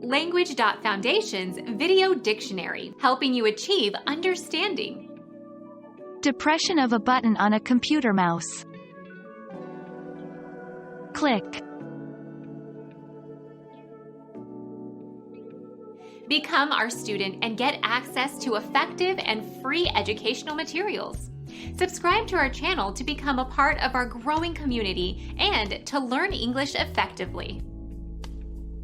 Language.Foundation's Video Dictionary, helping you achieve understanding. Depression of a button on a computer mouse. Click. Become our student and get access to effective and free educational materials. Subscribe to our channel to become a part of our growing community and to learn English effectively.